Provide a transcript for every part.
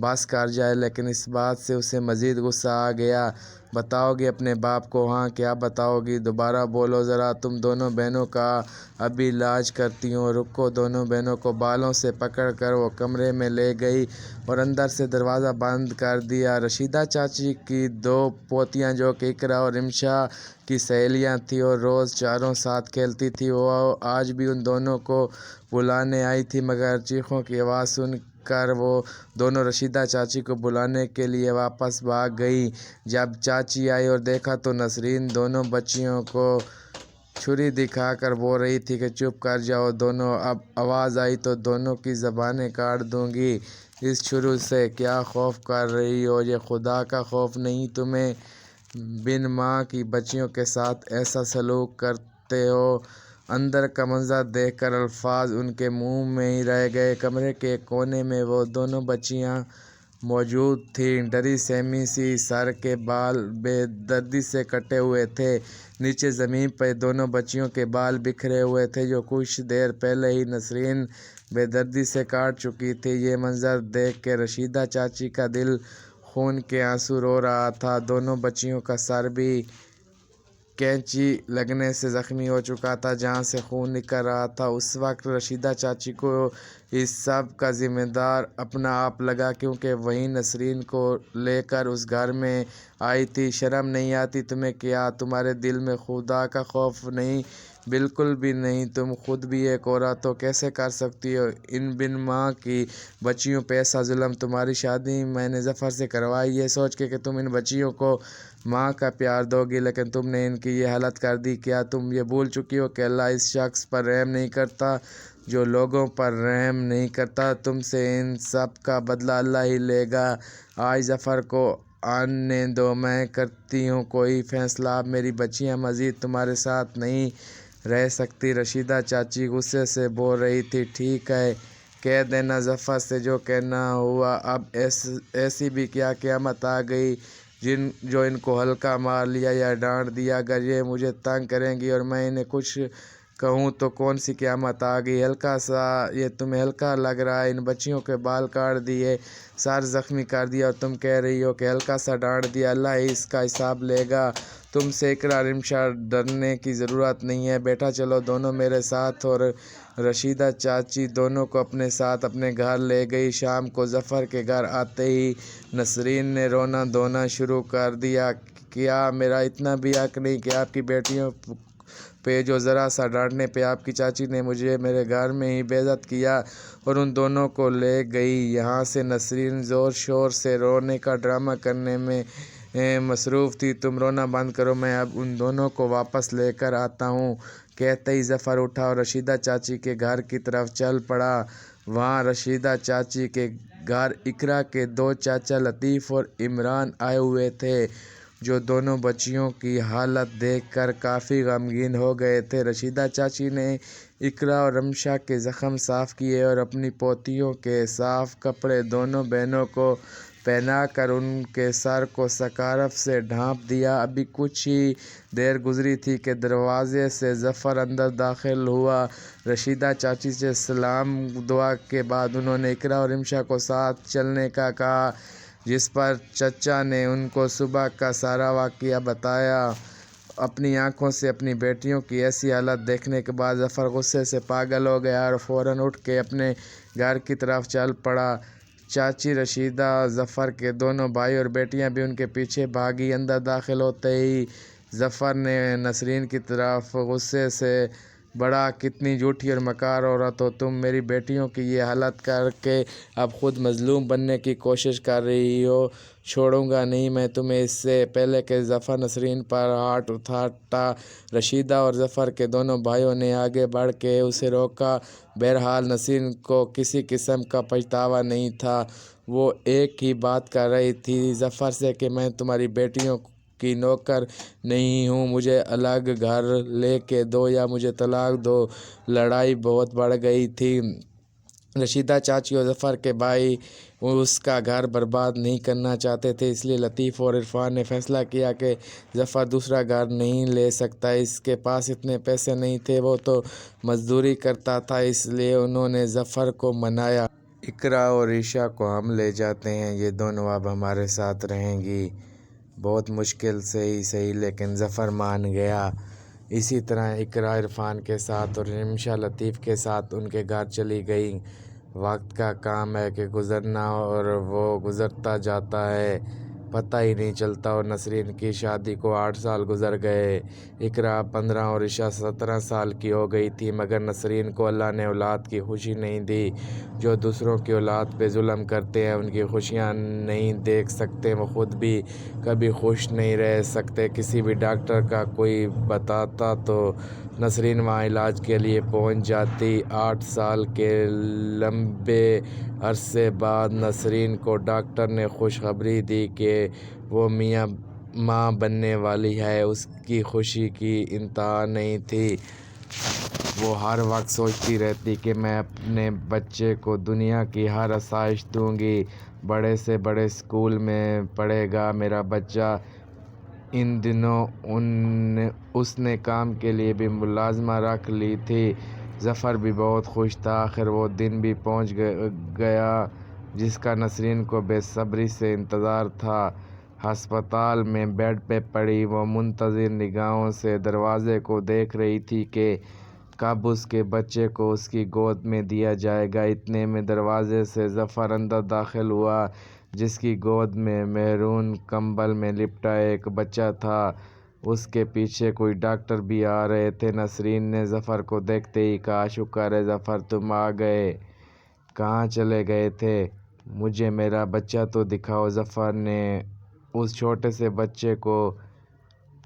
بس کر جائے، لیکن اس بات سے اسے مزید غصہ آ گیا۔ بتاؤ گی اپنے باپ کو؟ ہاں، کیا بتاؤ گی؟ دوبارہ بولو ذرا۔ تم دونوں بہنوں کا ابھی علاج کرتی ہوں۔ رکو۔ دونوں بہنوں کو بالوں سے پکڑ کر وہ کمرے میں لے گئی اور اندر سے دروازہ بند کر دیا۔ رشیدہ چاچی کی دو پوتیاں جو کہ اقرا اور رمشا کی سہیلیاں تھیں اور روز چاروں ساتھ کھیلتی تھیں، وہ آج بھی ان دونوں کو بلانے آئی تھیں، مگر چیخوں کی آواز سن کر وہ دونوں رشیدہ چاچی کو بلانے کے لیے واپس بھاگ گئیں۔ جب چاچی آئی اور دیکھا تو نسرین دونوں بچیوں کو چھری دکھا کر بول رہی تھی کہ چپ کر جاؤ دونوں، اب آواز آئی تو دونوں کی زبانیں کاٹ دوں گی۔ اس چھری سے کیا خوف کر رہی ہو؟ یہ خدا کا خوف نہیں تمہیں؟ بن ماں کی بچیوں کے ساتھ ایسا سلوک کرتے ہو؟ اندر کا منظر دیکھ کر الفاظ ان کے منہ میں ہی رہ گئے۔ کمرے کے ایک کونے میں وہ دونوں بچیاں موجود تھیں، ڈری سہمی سی، سر کے بال بے دردی سے کٹے ہوئے تھے، نیچے زمین پر دونوں بچیوں کے بال بکھرے ہوئے تھے جو کچھ دیر پہلے ہی نسرین بے دردی سے کاٹ چکی تھی۔ یہ منظر دیکھ کے رشیدہ چاچی کا دل خون کے آنسو رو رہا تھا۔ دونوں بچیوں کا سر بھی کینچی لگنے سے زخمی ہو چکا تھا، جہاں سے خون نکل رہا تھا۔ اس وقت رشیدہ چاچی کو اس سب کا ذمہ دار اپنا آپ لگا، کیونکہ وہی نسرین کو لے کر اس گھر میں آئی تھی۔ شرم نہیں آتی تمہیں؟ کیا تمہارے دل میں خدا کا خوف نہیں؟ بالکل بھی نہیں۔ تم خود بھی ایک عورت ہو، کیسے کر سکتی ہو ان بن ماں کی بچیوں پہ ایسا ظلم؟ تمہاری شادی میں نے ظفر سے کروائی یہ سوچ کے کہ تم ان بچیوں کو ماں کا پیار دو گی، لیکن تم نے ان کی یہ حالت کر دی۔ کیا تم یہ بھول چکی ہو کہ اللہ اس شخص پر رحم نہیں کرتا جو لوگوں پر رحم نہیں کرتا؟ تم سے ان سب کا بدلہ اللہ ہی لے گا۔ آج ظفر کو آنے دو، میں کرتی ہوں کوئی فیصلہ۔ اب میری بچیاں مزید تمہارے ساتھ نہیں رہ سکتی۔ رشیدہ چاچی غصے سے بول رہی تھی۔ ٹھیک ہے، کہہ دینا ظفر سے جو کہنا ہوا۔ اب ایسی بھی کیا قیامت آ گئی جو ان کو ہلکا مار لیا یا ڈانٹ دیا؟ اگر یہ مجھے تنگ کریں گی اور میں انہیں کچھ کہوں تو کون سی قیامت آ گئی؟ ہلکا سا یہ تمہیں ہلکا لگ رہا ہے؟ ان بچیوں کے بال کاٹ دیے، سر زخمی کر دیا اور تم کہہ رہی ہو کہ ہلکا سا ڈانٹ دیا؟ اللہ ہی اس کا حساب لے گا۔ تم سے اقرا رمشا ڈرنے کی ضرورت نہیں ہے، بیٹا چلو دونوں میرے ساتھ۔ اور رشیدہ چاچی دونوں کو اپنے ساتھ اپنے گھر لے گئی۔ شام کو ظفر کے گھر آتے ہی نسرین نے رونا دھونا شروع کر دیا۔ کیا میرا اتنا بھی حق نہیں کہ آپ کی بیٹیوں پہ جو ذرا سا ڈانٹنے پہ آپ کی چاچی نے مجھے میرے گھر میں ہی بے عزت کیا اور ان دونوں کو لے گئی یہاں سے؟ نسرین زور شور سے رونے کا ڈرامہ کرنے میں مصروف تھی۔ تم رونا بند کرو، میں اب ان دونوں کو واپس لے کر آتا ہوں۔ کہتے ہی ظفر اٹھا اور رشیدہ چاچی کے گھر کی طرف چل پڑا۔ وہاں رشیدہ چاچی کے گھر اقرا کے دو چاچا لطیف اور عمران آئے ہوئے تھے، جو دونوں بچیوں کی حالت دیکھ کر کافی غمگین ہو گئے تھے۔ رشیدہ چاچی نے اقرا اور رمشا کے زخم صاف کیے اور اپنی پوتیوں کے صاف کپڑے دونوں بہنوں کو پہنا کر ان کے سر کو سکارف سے ڈھانپ دیا۔ ابھی کچھ ہی دیر گزری تھی کہ دروازے سے ظفر اندر داخل ہوا۔ رشیدہ چاچی سے سلام دعا کے بعد انہوں نے اقرا اور رمشا کو ساتھ چلنے کا کہا، جس پر چچا نے ان کو صبح کا سارا واقعہ بتایا۔ اپنی آنکھوں سے اپنی بیٹیوں کی ایسی حالت دیکھنے کے بعد ظفر غصے سے پاگل ہو گیا اور فوراً اٹھ کے اپنے گھر کی طرف چل پڑا۔ چاچی رشیدہ، ظفر کے دونوں بھائی اور بیٹیاں بھی ان کے پیچھے بھاگی۔ اندر داخل ہوتے ہی ظفر نے نسرین کی طرف غصے سے بڑھا، کتنی جھوٹی اور مکار عورت ہو تم! میری بیٹیوں کی یہ حالت کر کے اب خود مظلوم بننے کی کوشش کر رہی ہو؟ چھوڑوں گا نہیں میں تمہیں۔ اس سے پہلے کہ ظفر نسرین پر ہاتھ اٹھاتا، رشیدہ اور ظفر کے دونوں بھائیوں نے آگے بڑھ کے اسے روکا۔ بہرحال نسرین کو کسی قسم کا پچھتاوا نہیں تھا۔ وہ ایک ہی بات کر رہی تھی ظفر سے کہ میں تمہاری بیٹیوں کی نوکر نہیں ہوں، مجھے الگ گھر لے کے دو یا مجھے طلاق دو۔ لڑائی بہت بڑھ گئی تھی۔ رشیدہ چاچی اور ظفر کے بھائی اس کا گھر برباد نہیں کرنا چاہتے تھے، اس لیے لطیف اور عرفان نے فیصلہ کیا کہ ظفر دوسرا گھر نہیں لے سکتا۔ اس کے پاس اتنے پیسے نہیں تھے، وہ تو مزدوری کرتا تھا، اس لیے انہوں نے ظفر کو منایا۔ اقرا اور عشا کو ہم لے جاتے ہیں، یہ دونوں اب ہمارے ساتھ رہیں گی۔ بہت مشکل سے ہی صحیح لیکن ظفر مان گیا۔ اسی طرح اقرا عرفان کے ساتھ اور رمشا لطیف کے ساتھ ان کے گھر چلی گئی۔ وقت کا کام ہے کہ گزرنا اور وہ گزرتا جاتا ہے، پتہ ہی نہیں چلتا، اور نسرین کی شادی کو 8 سال گزر گئے۔ اقرا 15 اور عشا 17 سال کی ہو گئی تھی، مگر نسرین کو اللہ نے اولاد کی خوشی نہیں دی۔ جو دوسروں کی اولاد پہ ظلم کرتے ہیں، ان کی خوشیاں نہیں دیکھ سکتے، وہ خود بھی کبھی خوش نہیں رہ سکتے۔ کسی بھی ڈاکٹر کا کوئی بتاتا تو نسرین وہاں علاج کے لیے پہنچ جاتی۔ 8 سال کے لمبے عرصے بعد نسرین کو ڈاکٹر نے خوشخبری دی کہ وہ ماں بننے والی ہے۔ اس کی خوشی کی انتہا نہیں تھی۔ وہ ہر وقت سوچتی رہتی کہ میں اپنے بچے کو دنیا کی ہر آسائش دوں گی، بڑے سے بڑے اسکول میں پڑھے گا میرا بچہ۔ ان دنوں اس نے کام کے لیے بھی ملازمہ رکھ لی تھی۔ ظفر بھی بہت خوش تھا، آخر وہ دن بھی پہنچ گیا جس کا نسرین کو بے صبری سے انتظار تھا۔ ہسپتال میں بیڈ پہ پڑی وہ منتظر نگاہوں سے دروازے کو دیکھ رہی تھی کہ کب اس کے بچے کو اس کی گود میں دیا جائے گا۔ اتنے میں دروازے سے ظفر اندر داخل ہوا، جس کی گود میں میرون کمبل میں لپٹا ایک بچہ تھا۔ اس کے پیچھے کوئی ڈاکٹر بھی آ رہے تھے۔ نسرین نے ظفر کو دیکھتے ہی کہا، شکر ہے ظفر تم آ گئے، کہاں چلے گئے تھے؟ مجھے میرا بچہ تو دکھاؤ۔ ظفر نے اس چھوٹے سے بچے کو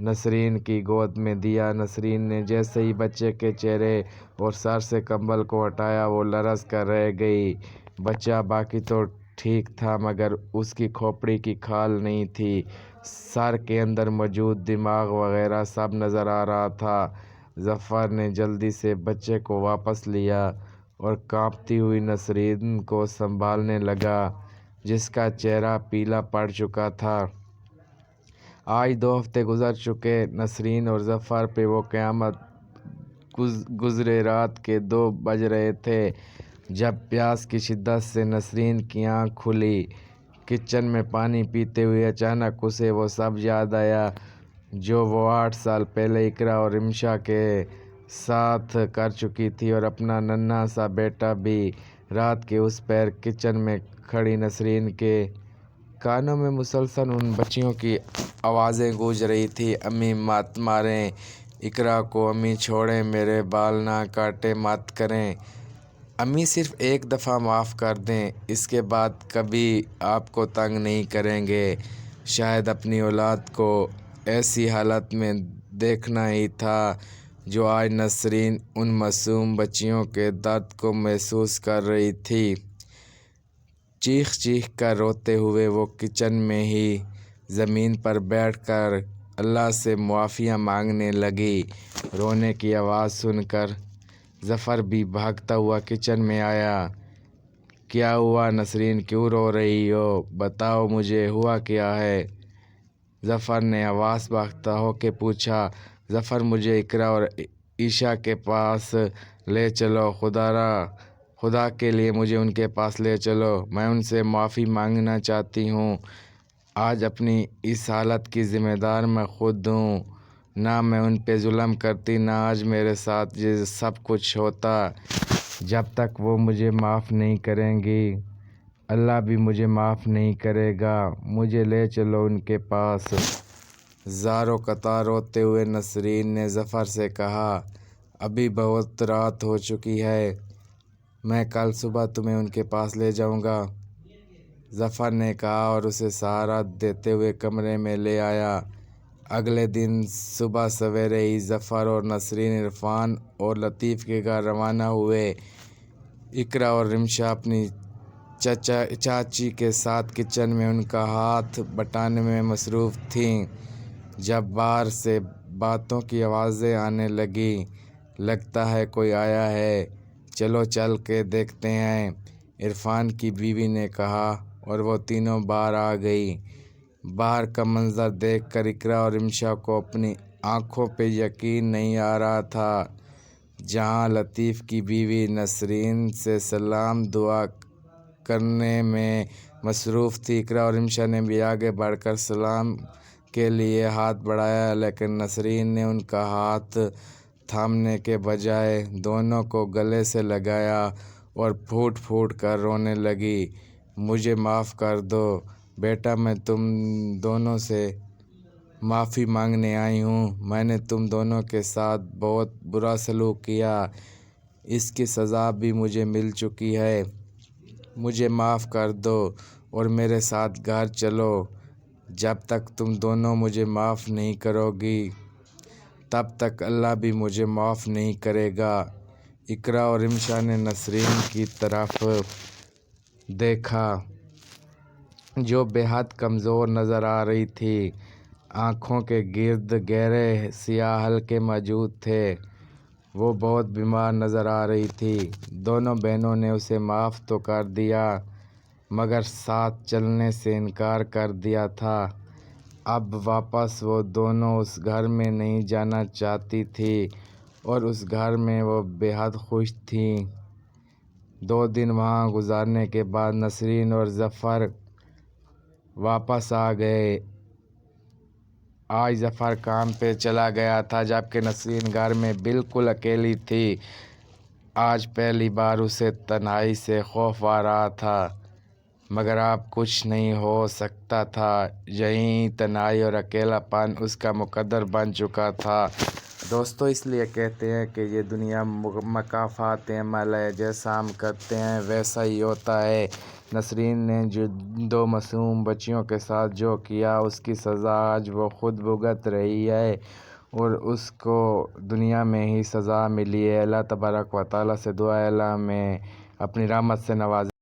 نسرین کی گود میں دیا۔ نسرین نے جیسے ہی بچے کے چہرے اور سر سے کمبل کو ہٹایا، وہ لرز کر رہ گئی۔ بچہ باقی تو ٹھیک تھا، مگر اس کی کھوپڑی کی کھال نہیں تھی، سر کے اندر موجود دماغ وغیرہ سب نظر آ رہا تھا۔ ظفر نے جلدی سے بچے کو واپس لیا اور کانپتی ہوئی نسرین کو سنبھالنے لگا، جس کا چہرہ پیلا پڑ چکا تھا۔ آج 2 ہفتے گزر چکے۔ نسرین اور ظفر پہ وہ قیامت گزرے۔ رات کے 2 بج رہے تھے جب پیاس کی شدت سے نسرین کی آنکھ کھلی۔ کچن میں پانی پیتے ہوئے اچانک اسے وہ سب یاد آیا جو وہ 8 سال پہلے اقرا اور رمشا کے ساتھ کر چکی تھی، اور اپنا ننھا سا بیٹا بھی۔ رات کے اس پہر کچن میں کھڑی نسرین کے کانوں میں مسلسل ان بچیوں کی آوازیں گونج رہی تھیں، امی مت ماریں اقرا کو، امی چھوڑیں، میرے بال نہ کاٹیں، مت کریں، امی صرف ایک دفعہ معاف کر دیں، اس کے بعد کبھی آپ کو تنگ نہیں کریں گے۔ شاید اپنی اولاد کو ایسی حالت میں دیکھنا ہی تھا جو آج نسرین ان معصوم بچیوں کے درد کو محسوس کر رہی تھی۔ چیخ چیخ کر روتے ہوئے وہ کچن میں ہی زمین پر بیٹھ کر اللہ سے معافیاں مانگنے لگی۔ رونے کی آواز سن کر ظفر بھی بھاگتا ہوا کچن میں آیا۔ کیا ہوا نسرین، کیوں رو رہی ہو؟ بتاؤ مجھے، ہوا کیا ہے؟ ظفر نے حواس باختہ ہو کے پوچھا۔ ظفر مجھے اقرا اور عشا کے پاس لے چلو، خدا کے لیے مجھے ان کے پاس لے چلو، میں ان سے معافی مانگنا چاہتی ہوں۔ آج اپنی اس حالت کی ذمہ دار میں خود ہوں، نہ میں ان پہ ظلم کرتی، نہ آج میرے ساتھ یہ سب کچھ ہوتا۔ جب تک وہ مجھے معاف نہیں کریں گی، اللہ بھی مجھے معاف نہیں کرے گا، مجھے لے چلو ان کے پاس۔ زاروں قطار روتے ہوئے نسرین نے ظفر سے کہا، ابھی بہت رات ہو چکی ہے، میں کل صبح تمہیں ان کے پاس لے جاؤں گا، ظفر نے کہا اور اسے سہارا دیتے ہوئے کمرے میں لے آیا۔ اگلے دن صبح سویرے ہی ظفر اور نسرین عرفان اور لطیف کے گھر روانہ ہوئے۔ اقرا اور رمشا اپنی چاچی کے ساتھ کچن میں ان کا ہاتھ بٹانے میں مصروف تھیں۔ جب باہر سے باتوں کی آوازیں آنے لگیں، لگتا ہے کوئی آیا ہے، چلو چل کے دیکھتے ہیں، عرفان کی بیوی نے کہا، اور وہ تینوں باہر آ گئیں۔ باہر کا منظر دیکھ کر اقرا اور رمشا کو اپنی آنکھوں پہ یقین نہیں آ رہا تھا۔ جہاں لطیف کی بیوی نسرین سے سلام دعا کرنے میں مصروف تھی۔ اقرا اور رمشا نے بھی آگے بڑھ کر سلام کے لیے ہاتھ بڑھایا، لیکن نسرین نے ان کا ہاتھ تھامنے کے بجائے دونوں کو گلے سے لگایا اور پھوٹ پھوٹ کر رونے لگی۔ مجھے معاف کر دو بیٹا، میں تم دونوں سے معافی مانگنے آئی ہوں۔ میں نے تم دونوں کے ساتھ بہت برا سلوک کیا، اس کی سزا بھی مجھے مل چکی ہے۔ مجھے معاف کر دو اور میرے ساتھ گھر چلو۔ جب تک تم دونوں مجھے معاف نہیں کرو گی تب تک اللہ بھی مجھے معاف نہیں کرے گا۔ اقرا اور رمشا نے نسرین کی طرف دیکھا جو بے حد کمزور نظر آ رہی تھی۔ آنکھوں کے گرد گہرے سیاہ حلقے موجود تھے۔ وہ بہت بیمار نظر آ رہی تھی۔ دونوں بہنوں نے اسے معاف تو کر دیا مگر ساتھ چلنے سے انکار کر دیا تھا۔ اب واپس وہ دونوں اس گھر میں نہیں جانا چاہتی تھیں اور اس گھر میں وہ بے حد خوش تھیں۔ 2 دن وہاں گزارنے کے بعد نسرین اور ظفر واپس آ گئے۔ آج ظفر کام پہ چلا گیا تھا جبکہ نسرین گھر میں بالکل اکیلی تھی۔ آج پہلی بار اسے تنہائی سے خوف آ رہا تھا مگر اب کچھ نہیں ہو سکتا تھا۔ یہی تنہائی اور اکیلا پن اس کا مقدر بن چکا تھا۔ دوستو، اس لیے کہتے ہیں کہ یہ دنیا مکافات عمل ہے، جیسا ہم کرتے ہیں ویسا ہی ہوتا ہے۔ نسرین نے 2 معصوم بچیوں کے ساتھ جو کیا اس کی سزا آج وہ خود بھگت رہی ہے اور اس کو دنیا میں ہی سزا ملی ہے۔ اللہ تبارک و تعالیٰ سے دعا ہے اللہ ہمیں اپنی رحمت سے نوازے۔